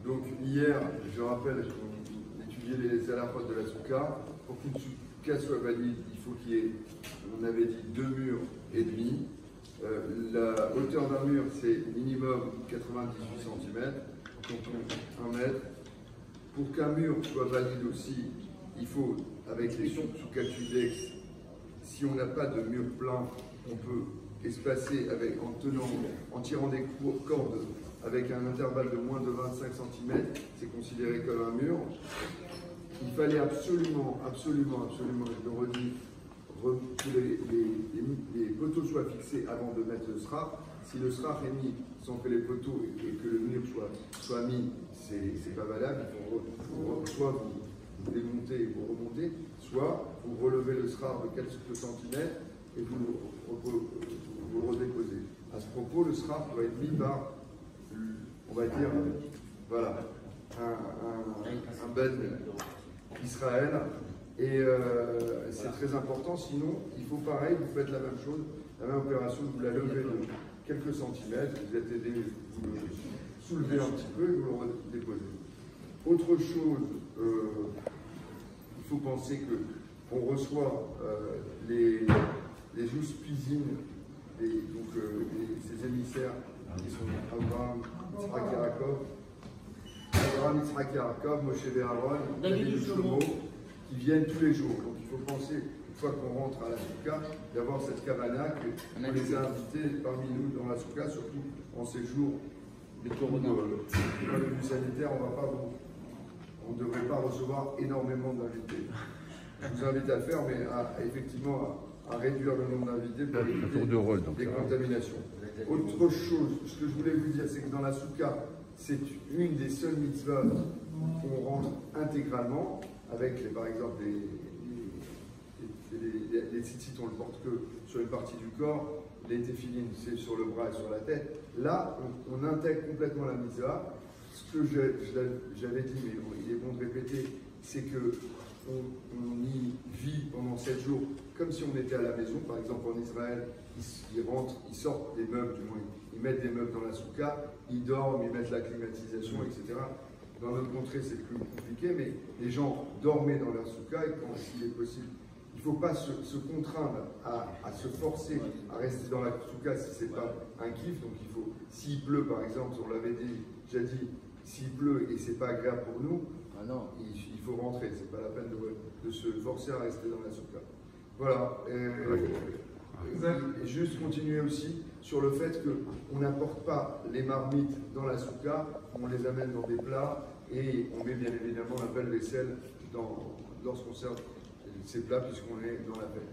Donc hier, je rappelle qu'on étudiait les halachot de la soukha. Pour qu'une soukha soit valide, il faut qu'il y ait, on avait dit, 2 murs et demi. La hauteur d'un mur, c'est minimum 98 cm, donc 1 mètre. Pour qu'un mur soit valide aussi, il faut, avec les soukha tudex, si on n'a pas de mur plein, on peut espacer en tirant des cordes avec un intervalle de moins de 25 cm, c'est considéré comme un mur. Il fallait absolument, je le redis, que les poteaux soient fixés avant de mettre le sraf. Si le sraf est mis sans que les poteaux et que le mur soit mis, c'est pas valable. Il faut soit vous démontez et vous remontez, soit vous relevez le sraf de quelques centimètres et vous le redéposez. À ce propos, le sraf doit être mis par, on va dire, voilà, un ben Israël. Et c'est très important, sinon il faut pareil, vous faites la même chose, la même opération, vous la levez de quelques centimètres, vous êtes aidé, vous le soulevez un petit peu et vous le redéposez. Autre chose, il faut penser qu'on reçoit les Jouspizines, ces émissaires qui sont Abraham, Yitzhak Yaakov, Moshe et Aaron, David et Shlomo, qui viennent tous les jours. Donc il faut penser, une fois qu'on rentre à la soukha, d'avoir cette cabana, qu'on les a invités parmi nous dans la soukha, surtout en ces jours. Du point de vue sanitaire, on ne devrait pas recevoir énormément d'invités. Je vous invite à le faire, mais effectivement à réduire le nombre d'invités pour éviter des contaminations. Autre chose, ce que je voulais vous dire, c'est que dans la soukha, c'est une des seules mitzvahs qu'on rentre intégralement, avec par exemple les tzitzit, on ne le porte que sur une partie du corps, les téphilines, c'est sur le bras et sur la tête. Là, on intègre complètement la mitzvah. Ce que j'avais dit, mais il est bon de répéter, c'est que on y vit pendant 7 jours comme si on était à la maison. Par exemple, en Israël, ils rentrent, ils sortent des meubles, du moins, ils mettent des meubles dans la soukha, ils dorment, ils mettent la climatisation, etc. Dans notre contrée, c'est plus compliqué, mais les gens dormaient dans leur soukha et quand s'il est possible, il ne faut pas se contraindre à se forcer à rester dans la soukha si ce n'est pas un kiff. Donc il faut, s'il pleut par exemple, on l'avait déjà dit, s'il pleut et c'est pas agréable pour nous, il faut rentrer, c'est pas la peine de se forcer à rester dans la soukha. Voilà. Et juste continuer aussi sur le fait qu'on n'apporte pas les marmites dans la soukha, on les amène dans des plats et on met bien évidemment la belle vaisselle lorsqu'on sert ces plats puisqu'on est dans la paix.